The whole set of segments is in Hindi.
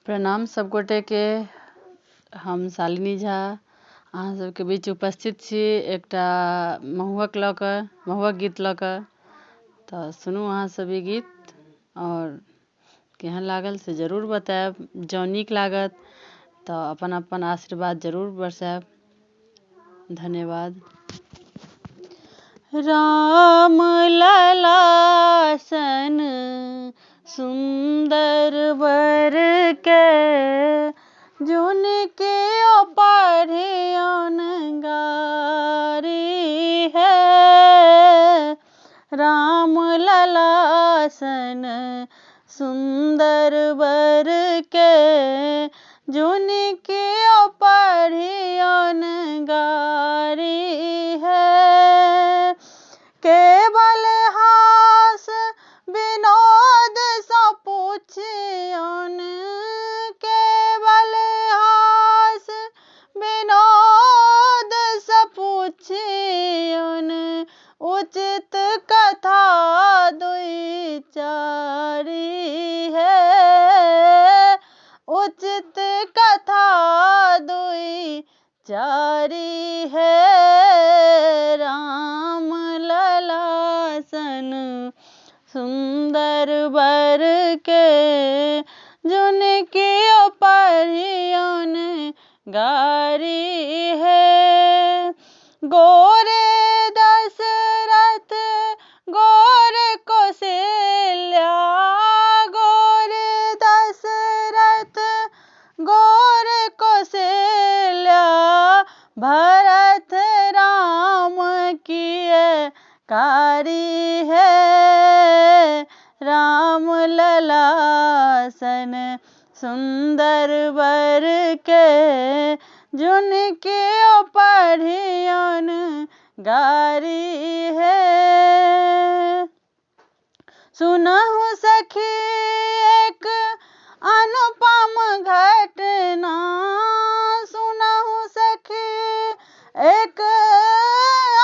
प्रणाम सब गोटे के। हम शालिनी झा अहाँ सबके बीच उपस्थित छी एकटा महुहक गीत लऽ कऽ। तऽ सुनू अहाँ सब ई गीत और केहन लागल से जरूर बतायब। जँ नीक लागत तऽ अपन अपन आशीर्वाद जरूर बरसायब। धन्यवाद। राम लला सन सुंदर वर के जुनके पढ़ियन गारी है। राम लला सन सुंदर वर के जुनके पढ़ियन गारी है। केवल हास विनोद सा पूछियन, केवल हास विनोद सा पूछियन, उचित कथा दुई चारी है। उचित कथा दुई चारी है। राम लला सन सुंदर वर के जुनके पढ़ियन गारी है। गोरे दशरथ गोरे कौशल्या, गोरे दशरथ गोरे कौशल्या, भरत राम किए कारी है। राम लला सन सुंदर वर के जुनके पढ़ियन गारी है। सुनहु सखी एक अनुपम घटना, सुनहु सखी एक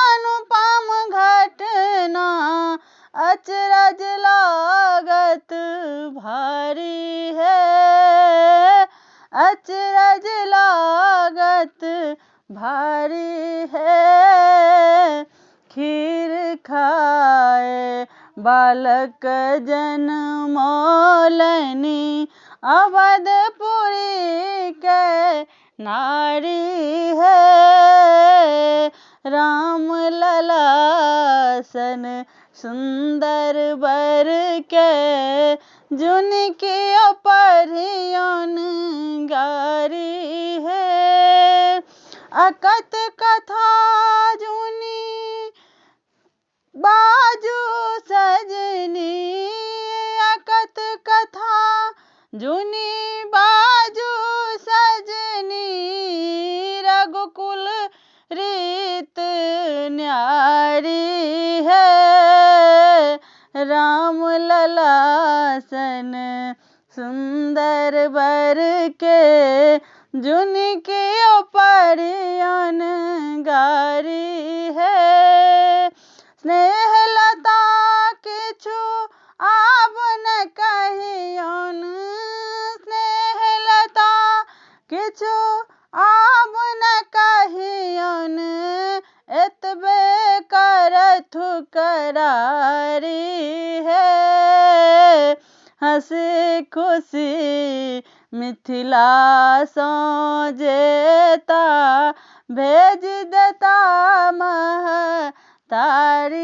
अनुपम घटना, अचरज लागत भारी है। अचरज लागत भारी है। खीर खाए बालक जनमौलनि, अवधपुरी के नारी है। राम लला सन सुंदर वर के जुनके पढ़ियन गारी है। अकथ कथा जुनी बाजू सजनी, अकथ कथा जुनी बाजू सजनी, रघुकुल रीत न्यारी है। राम लला सन सुंदर वर के जुनके पढ़ियन गारी है। स्नेहलता किछु आब न कहियन, स्नेहलता किछु आब न कहियन, एतबे करथु करारी है। हँसी खुशी मिथिला सँ जेता भेज देता महतारी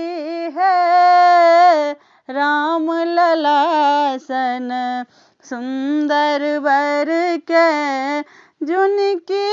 है। राम लला सन सुंदर वर के जुनके